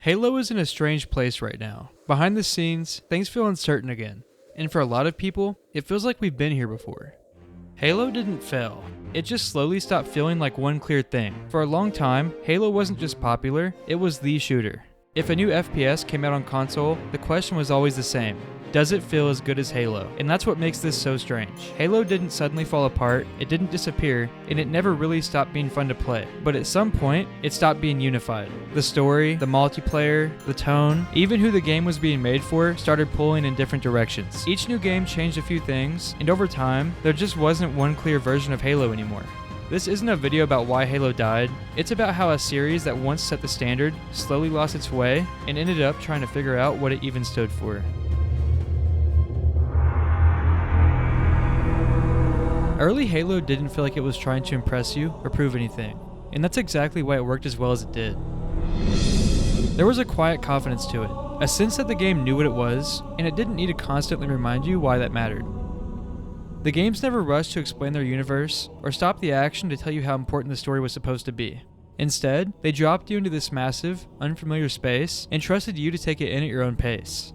Halo is in a strange place right now. Behind the scenes, things feel uncertain again. And for a lot of people, it feels like we've been here before. Halo didn't fail. It just slowly stopped feeling like one clear thing. For a long time, Halo wasn't just popular, it was the shooter. If a new FPS came out on console, the question was always the same. Does it feel as good as Halo? And that's what makes this so strange. Halo didn't suddenly fall apart, it didn't disappear, and it never really stopped being fun to play. But at some point, it stopped being unified. The story, the multiplayer, the tone, even who the game was being made for started pulling in different directions. Each new game changed a few things, and over time, there just wasn't one clear version of Halo anymore. This isn't a video about why Halo died, it's about how a series that once set the standard slowly lost its way and ended up trying to figure out what it even stood for. Early Halo didn't feel like it was trying to impress you or prove anything, and that's exactly why it worked as well as it did. There was a quiet confidence to it, a sense that the game knew what it was, and it didn't need to constantly remind you why that mattered. The games never rushed to explain their universe, or stop the action to tell you how important the story was supposed to be. Instead, they dropped you into this massive, unfamiliar space, and trusted you to take it in at your own pace.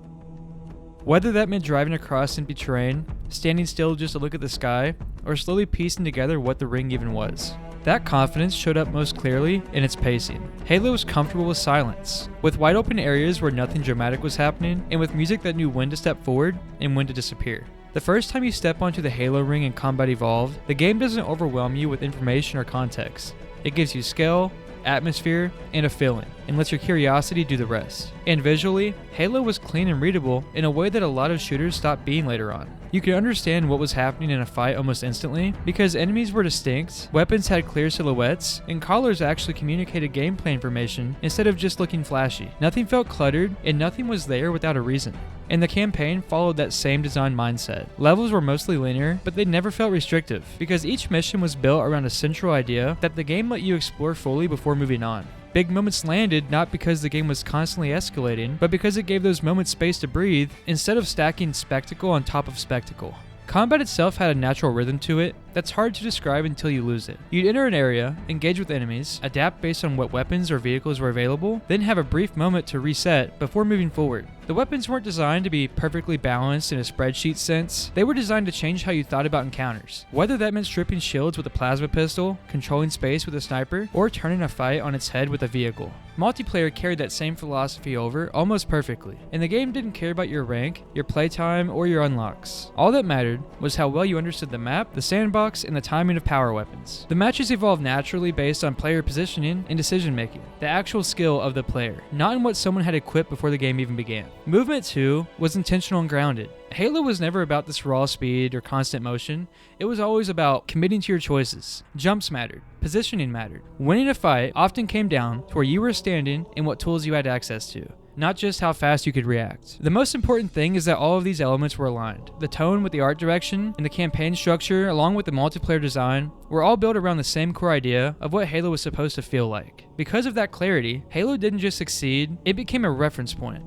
Whether that meant driving across empty terrain, standing still just to look at the sky, or slowly piecing together what the ring even was. That confidence showed up most clearly in its pacing. Halo was comfortable with silence, with wide open areas where nothing dramatic was happening, and with music that knew when to step forward and when to disappear. The first time you step onto the Halo ring in Combat Evolved, the game doesn't overwhelm you with information or context. It gives you skill, atmosphere, and a feeling, and lets your curiosity do the rest. And visually, Halo was clean and readable in a way that a lot of shooters stopped being later on. You could understand what was happening in a fight almost instantly, because enemies were distinct, weapons had clear silhouettes, and callers actually communicated gameplay information instead of just looking flashy. Nothing felt cluttered, and nothing was there without a reason. And the campaign followed that same design mindset. Levels were mostly linear, but they never felt restrictive, because each mission was built around a central idea that the game let you explore fully before moving on. Big moments landed not because the game was constantly escalating, but because it gave those moments space to breathe instead of stacking spectacle on top of spectacle. Combat itself had a natural rhythm to it that's hard to describe until you lose it. You'd enter an area, engage with enemies, adapt based on what weapons or vehicles were available, then have a brief moment to reset before moving forward. The weapons weren't designed to be perfectly balanced in a spreadsheet sense, they were designed to change how you thought about encounters. Whether that meant stripping shields with a plasma pistol, controlling space with a sniper, or turning a fight on its head with a vehicle. Multiplayer carried that same philosophy over almost perfectly, and the game didn't care about your rank, your playtime, or your unlocks. All that mattered was how well you understood the map, the sandbox, and the timing of power weapons. The matches evolved naturally based on player positioning and decision making, the actual skill of the player, not in what someone had equipped before the game even began. Movement, too, was intentional and grounded. Halo was never about this raw speed or constant motion, it was always about committing to your choices. Jumps mattered, positioning mattered. Winning a fight often came down to where you were standing and what tools you had access to, not just how fast you could react. The most important thing is that all of these elements were aligned. The tone with the art direction and the campaign structure, along with the multiplayer design, were all built around the same core idea of what Halo was supposed to feel like. Because of that clarity, Halo didn't just succeed, it became a reference point.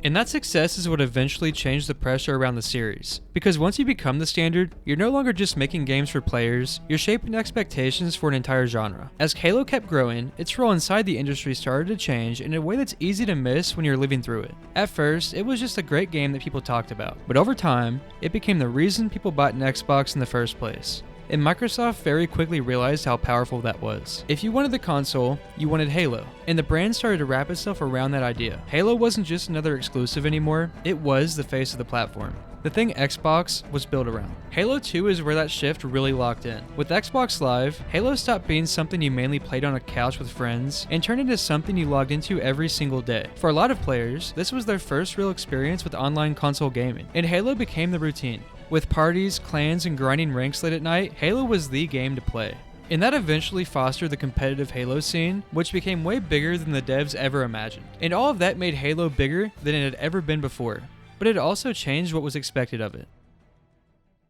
And that success is what eventually changed the pressure around the series. Because once you become the standard, you're no longer just making games for players, you're shaping expectations for an entire genre. As Halo kept growing, its role inside the industry started to change in a way that's easy to miss when you're living through it. At first, it was just a great game that people talked about, but over time, it became the reason people bought an Xbox in the first place. And Microsoft very quickly realized how powerful that was. If you wanted the console, you wanted Halo, and the brand started to wrap itself around that idea. Halo wasn't just another exclusive anymore, it was the face of the platform. The thing Xbox was built around. Halo 2 is where that shift really locked in. With Xbox Live, Halo stopped being something you mainly played on a couch with friends and turned into something you logged into every single day. For a lot of players, this was their first real experience with online console gaming, and Halo became the routine. With parties, clans, and grinding ranks late at night, Halo was the game to play. And that eventually fostered the competitive Halo scene, which became way bigger than the devs ever imagined. And all of that made Halo bigger than it had ever been before. But it also changed what was expected of it.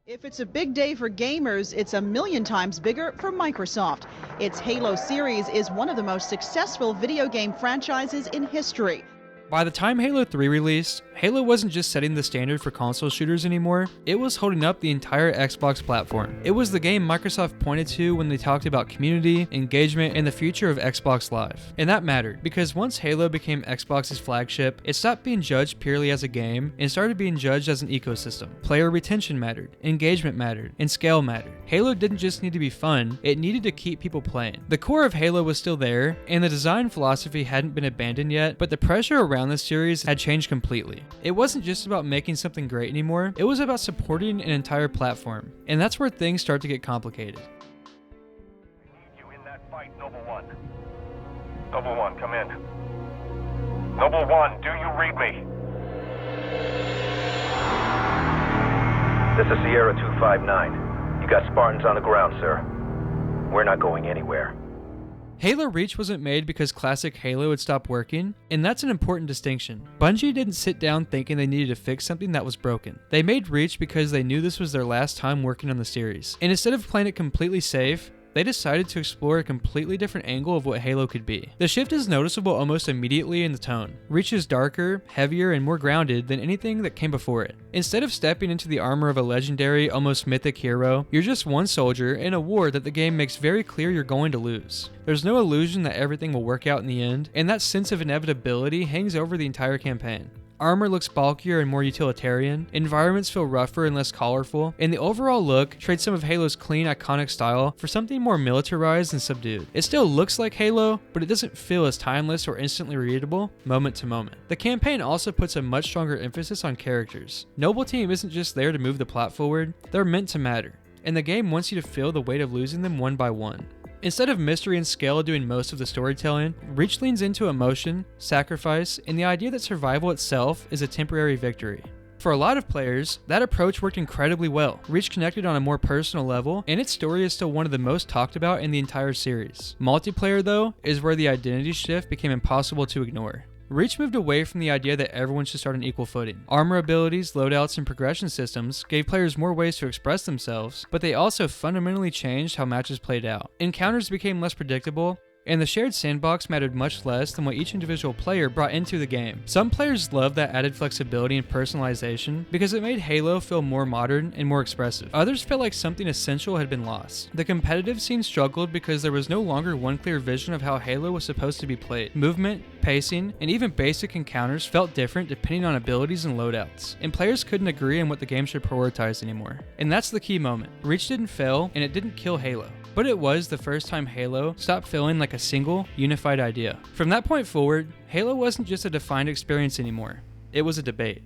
If it's a big day for gamers, it's a million times bigger for Microsoft. Its Halo series is one of the most successful video game franchises in history. By the time Halo 3 released, Halo wasn't just setting the standard for console shooters anymore, it was holding up the entire Xbox platform. It was the game Microsoft pointed to when they talked about community, engagement, and the future of Xbox Live. And that mattered, because once Halo became Xbox's flagship, it stopped being judged purely as a game and started being judged as an ecosystem. Player retention mattered, engagement mattered, and scale mattered. Halo didn't just need to be fun, it needed to keep people playing. The core of Halo was still there, and the design philosophy hadn't been abandoned yet, but the pressure around this series had changed completely. It wasn't just about making something great anymore, it was about supporting an entire platform. And that's where things start to get complicated. You in that fight, Noble One. Noble One, come in. Noble One, do you read me? This is Sierra 259. You got Spartans on the ground, sir. We're not going anywhere. Halo Reach wasn't made because classic Halo had stopped working, and that's an important distinction. Bungie didn't sit down thinking they needed to fix something that was broken. They made Reach because they knew this was their last time working on the series. And instead of playing it completely safe, they decided to explore a completely different angle of what Halo could be. The shift is noticeable almost immediately in the tone. Reach is darker, heavier, and more grounded than anything that came before it. Instead of stepping into the armor of a legendary, almost mythic hero, you're just one soldier in a war that the game makes very clear you're going to lose. There's no illusion that everything will work out in the end, and that sense of inevitability hangs over the entire campaign. Armor looks bulkier and more utilitarian, environments feel rougher and less colorful, and the overall look trades some of Halo's clean, iconic style for something more militarized and subdued. It still looks like Halo, but it doesn't feel as timeless or instantly readable moment to moment. The campaign also puts a much stronger emphasis on characters. Noble Team isn't just there to move the plot forward, they're meant to matter, and the game wants you to feel the weight of losing them one by one. Instead of mystery and scale doing most of the storytelling, Reach leans into emotion, sacrifice, and the idea that survival itself is a temporary victory. For a lot of players, that approach worked incredibly well. Reach connected on a more personal level, and its story is still one of the most talked about in the entire series. Multiplayer, though, is where the identity shift became impossible to ignore. Reach moved away from the idea that everyone should start on equal footing. Armor abilities, loadouts, and progression systems gave players more ways to express themselves, but they also fundamentally changed how matches played out. Encounters became less predictable, and the shared sandbox mattered much less than what each individual player brought into the game. Some players loved that added flexibility and personalization because it made Halo feel more modern and more expressive. Others felt like something essential had been lost. The competitive scene struggled because there was no longer one clear vision of how Halo was supposed to be played. Movement, pacing, and even basic encounters felt different depending on abilities and loadouts, and players couldn't agree on what the game should prioritize anymore. And that's the key moment. Reach didn't fail, and it didn't kill Halo. But it was the first time Halo stopped feeling like a single, unified idea. From that point forward, Halo wasn't just a defined experience anymore. It was a debate.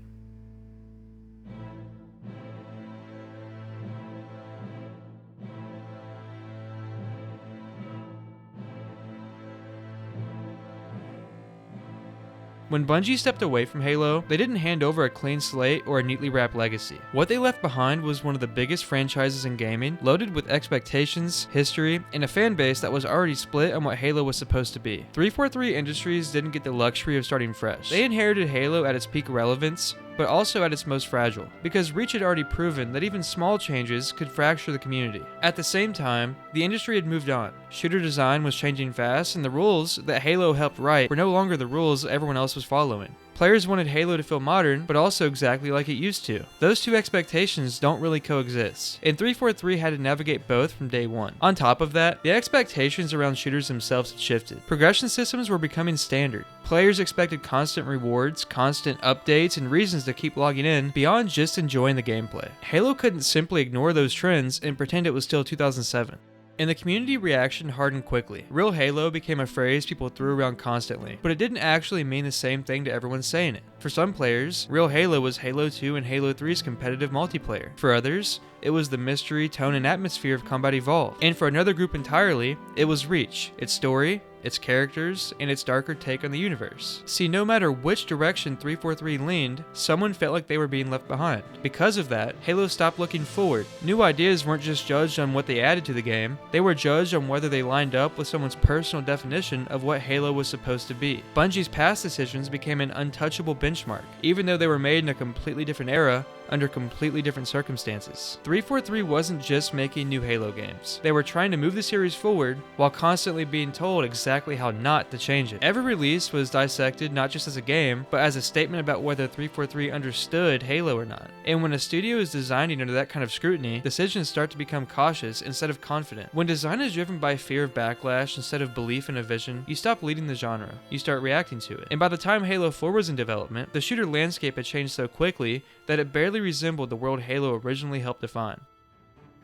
When Bungie stepped away from Halo, they didn't hand over a clean slate or a neatly wrapped legacy. What they left behind was one of the biggest franchises in gaming, loaded with expectations, history, and a fan base that was already split on what Halo was supposed to be. 343 Industries didn't get the luxury of starting fresh. They inherited Halo at its peak relevance, but also at its most fragile, because Reach had already proven that even small changes could fracture the community. At the same time, the industry had moved on. Shooter design was changing fast, and the rules that Halo helped write were no longer the rules everyone else was following. Players wanted Halo to feel modern, but also exactly like it used to. Those two expectations don't really coexist, and 343 had to navigate both from day one. On top of that, the expectations around shooters themselves had shifted. Progression systems were becoming standard. Players expected constant rewards, constant updates, and reasons to keep logging in beyond just enjoying the gameplay. Halo couldn't simply ignore those trends and pretend it was still 2007. And the community reaction hardened quickly. Real Halo became a phrase people threw around constantly, but it didn't actually mean the same thing to everyone saying it. For some players, Real Halo was Halo 2 and Halo 3's competitive multiplayer. For others, it was the mystery, tone, and atmosphere of Combat Evolved. And for another group entirely, it was Reach, its story, its characters, and its darker take on the universe. See, no matter which direction 343 leaned, someone felt like they were being left behind. Because of that, Halo stopped looking forward. New ideas weren't just judged on what they added to the game, they were judged on whether they lined up with someone's personal definition of what Halo was supposed to be. Bungie's past decisions became an untouchable benchmark. Even though they were made in a completely different era, under completely different circumstances. 343 wasn't just making new Halo games. They were trying to move the series forward while constantly being told exactly how not to change it. Every release was dissected not just as a game, but as a statement about whether 343 understood Halo or not. And when a studio is designing under that kind of scrutiny, decisions start to become cautious instead of confident. When design is driven by fear of backlash instead of belief in a vision, you stop leading the genre, you start reacting to it. And by the time Halo 4 was in development, the shooter landscape had changed so quickly that it barely resembled the world Halo originally helped define.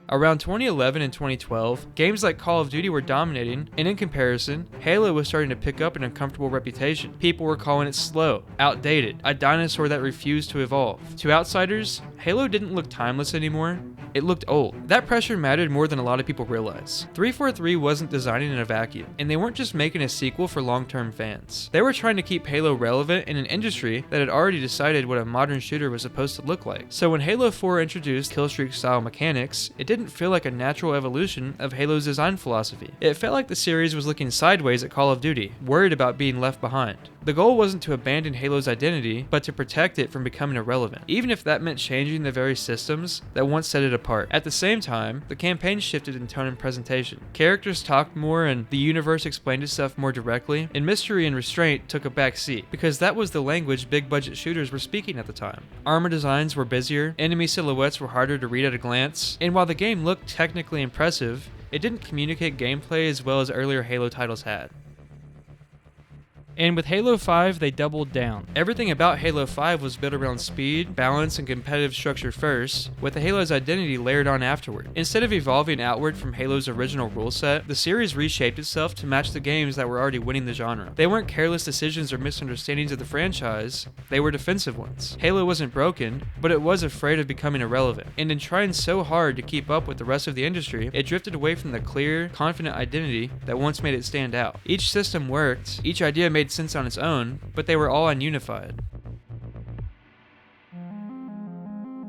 Around 2011 and 2012, games like Call of Duty were dominating, and in comparison, Halo was starting to pick up an uncomfortable reputation. People were calling it slow, outdated, a dinosaur that refused to evolve. To outsiders, Halo didn't look timeless anymore. It looked old. That pressure mattered more than a lot of people realize. 343 wasn't designing in a vacuum, and they weren't just making a sequel for long-term fans. They were trying to keep Halo relevant in an industry that had already decided what a modern shooter was supposed to look like. So when Halo 4 introduced killstreak-style mechanics, it didn't feel like a natural evolution of Halo's design philosophy. It felt like the series was looking sideways at Call of Duty, worried about being left behind. The goal wasn't to abandon Halo's identity, but to protect it from becoming irrelevant, even if that meant changing the very systems that once set it apart. At the same time, the campaign shifted in tone and presentation. Characters talked more and the universe explained itself more directly, and mystery and restraint took a back seat, because that was the language big-budget shooters were speaking at the time. Armor designs were busier, enemy silhouettes were harder to read at a glance, and while the game looked technically impressive, it didn't communicate gameplay as well as earlier Halo titles had. And with Halo 5, they doubled down. Everything about Halo 5 was built around speed, balance, and competitive structure first, with the Halo's identity layered on afterward. Instead of evolving outward from Halo's original rule set, the series reshaped itself to match the games that were already winning the genre. They weren't careless decisions or misunderstandings of the franchise, they were defensive ones. Halo wasn't broken, but it was afraid of becoming irrelevant. And in trying so hard to keep up with the rest of the industry, it drifted away from the clear, confident identity that once made it stand out. Each system worked, each idea made sense on its own, but they were all ununified.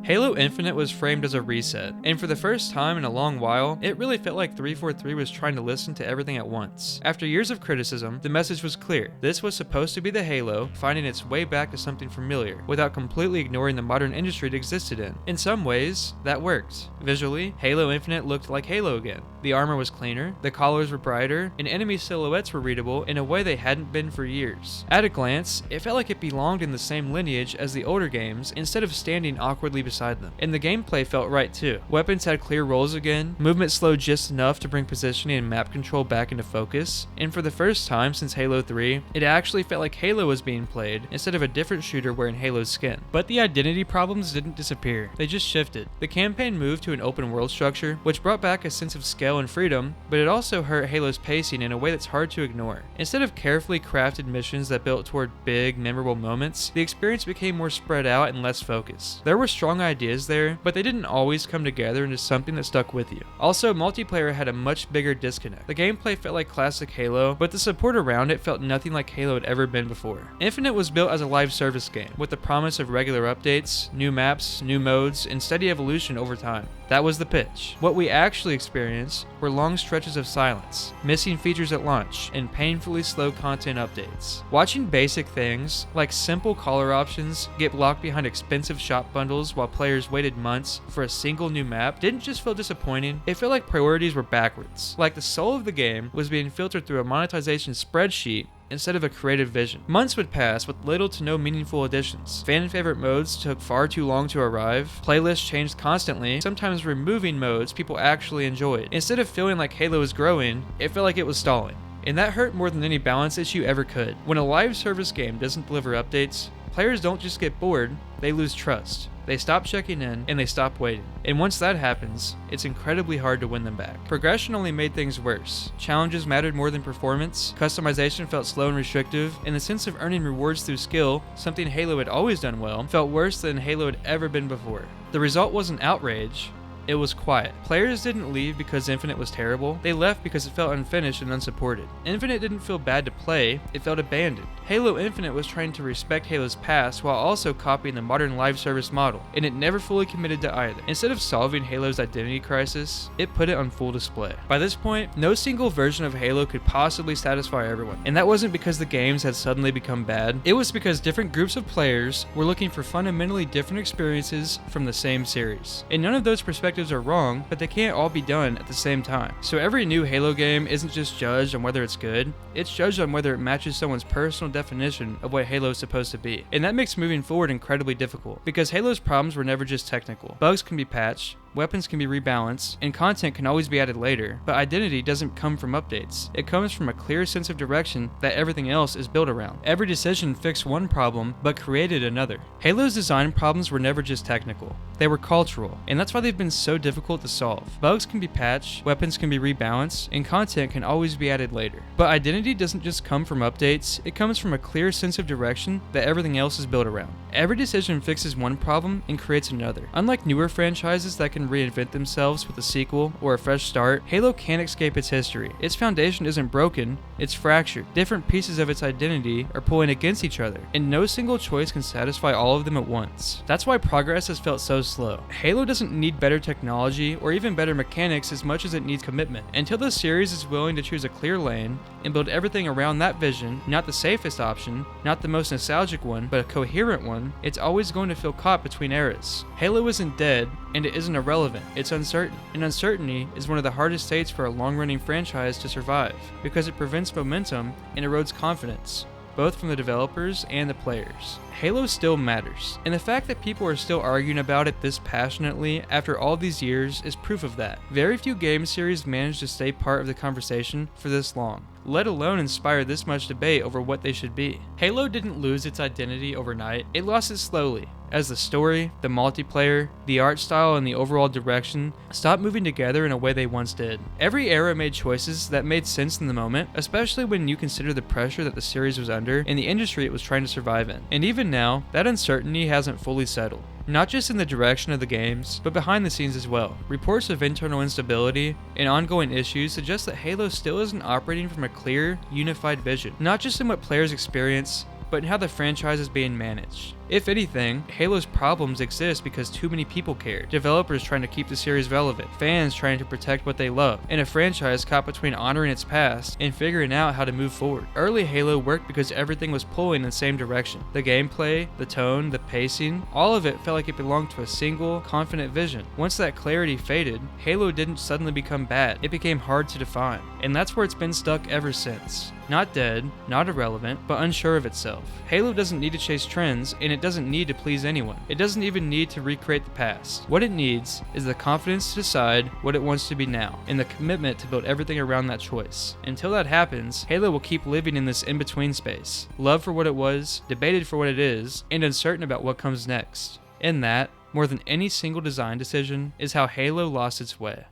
Halo Infinite was framed as a reset, and for the first time in a long while, it really felt like 343 was trying to listen to everything at once. After years of criticism, the message was clear. This was supposed to be the Halo finding its way back to something familiar, without completely ignoring the modern industry it existed in. In some ways, that worked. Visually, Halo Infinite looked like Halo again. The armor was cleaner, the colors were brighter, and enemy silhouettes were readable in a way they hadn't been for years. At a glance, it felt like it belonged in the same lineage as the older games instead of standing awkwardly beside them. And the gameplay felt right too. Weapons had clear roles again, movement slowed just enough to bring positioning and map control back into focus, and for the first time since Halo 3, it actually felt like Halo was being played instead of a different shooter wearing Halo's skin. But the identity problems didn't disappear, they just shifted. The campaign moved to an open world structure, which brought back a sense of scale and freedom, but it also hurt Halo's pacing in a way that's hard to ignore. Instead of carefully crafted missions that built toward big, memorable moments, the experience became more spread out and less focused. There were strong ideas there, but they didn't always come together into something that stuck with you. Also, multiplayer had a much bigger disconnect. The gameplay felt like classic Halo, but the support around it felt nothing like Halo had ever been before. Infinite was built as a live service game, with the promise of regular updates, new maps, new modes, and steady evolution over time. That was the pitch. What we actually experienced were long stretches of silence, missing features at launch, and painfully slow content updates. Watching basic things, like simple color options, get blocked behind expensive shop bundles while players waited months for a single new map didn't just feel disappointing, it felt like priorities were backwards. Like the soul of the game was being filtered through a monetization spreadsheet instead of a creative vision. Months would pass with little to no meaningful additions. Fan favorite modes took far too long to arrive. Playlists changed constantly, sometimes removing modes people actually enjoyed. Instead of feeling like Halo was growing, it felt like it was stalling. And that hurt more than any balance issue ever could. When a live service game doesn't deliver updates, players don't just get bored, they lose trust. They stop checking in, and they stop waiting. And once that happens, it's incredibly hard to win them back. Progression only made things worse. Challenges mattered more than performance, customization felt slow and restrictive, and the sense of earning rewards through skill, something Halo had always done well, felt worse than Halo had ever been before. The result wasn't outrage, It was quiet. Players didn't leave because Infinite was terrible, they left because it felt unfinished and unsupported. Infinite didn't feel bad to play, it felt abandoned. Halo Infinite was trying to respect Halo's past while also copying the modern live service model, and it never fully committed to either. Instead of solving Halo's identity crisis, it put it on full display. By this point, no single version of Halo could possibly satisfy everyone, and that wasn't because the games had suddenly become bad, it was because different groups of players were looking for fundamentally different experiences from the same series. And none of those perspectives are wrong, but they can't all be done at the same time. So every new Halo game isn't just judged on whether it's good, it's judged on whether it matches someone's personal definition of what Halo is supposed to be. And that makes moving forward incredibly difficult, because Halo's problems were never just technical. Bugs can be patched, weapons can be rebalanced, and content can always be added later, but identity doesn't come from updates. It comes from a clear sense of direction that everything else is built around. Every decision fixed one problem, but created another. Halo's design problems were never just technical. They were cultural, and that's why they've been so difficult to solve. Bugs can be patched, weapons can be rebalanced, and content can always be added later. But identity doesn't just come from updates, it comes from a clear sense of direction that everything else is built around. Every decision fixes one problem and creates another. Unlike newer franchises that can reinvent themselves with a sequel or a fresh start, Halo can't escape its history. Its foundation isn't broken, it's fractured. Different pieces of its identity are pulling against each other, and no single choice can satisfy all of them at once. That's why progress has felt so slow. Halo doesn't need better technology or even better mechanics as much as it needs commitment. Until the series is willing to choose a clear lane and build everything around that vision, not the safest option, not the most nostalgic one, but a coherent one, it's always going to feel caught between eras. Halo isn't dead, and it isn't irrelevant, it's uncertain. And uncertainty is one of the hardest states for a long-running franchise to survive, because it prevents momentum and erodes confidence, both from the developers and the players. Halo still matters, and the fact that people are still arguing about it this passionately after all these years is proof of that. Very few game series manage to stay part of the conversation for this long, let alone inspire this much debate over what they should be. Halo didn't lose its identity overnight, it lost it slowly, as the story, the multiplayer, the art style, and the overall direction stopped moving together in a way they once did. Every era made choices that made sense in the moment, especially when you consider the pressure that the series was under and the industry it was trying to survive in. And even now, that uncertainty hasn't fully settled. Not just in the direction of the games, but behind the scenes as well. Reports of internal instability and ongoing issues suggest that Halo still isn't operating from a clear, unified vision, not just in what players experience, but in how the franchise is being managed. If anything, Halo's problems exist because too many people care. Developers trying to keep the series relevant, fans trying to protect what they love, and a franchise caught between honoring its past and figuring out how to move forward. Early Halo worked because everything was pulling in the same direction. The gameplay, the tone, the pacing, all of it felt like it belonged to a single, confident vision. Once that clarity faded, Halo didn't suddenly become bad, it became hard to define. And that's where it's been stuck ever since. Not dead, not irrelevant, but unsure of itself. Halo doesn't need to chase trends, and it doesn't need to please anyone. It doesn't even need to recreate the past. What it needs is the confidence to decide what it wants to be now, and the commitment to build everything around that choice. Until that happens, Halo will keep living in this in-between space. Loved for what it was, debated for what it is, and uncertain about what comes next. And that, more than any single design decision, is how Halo lost its way.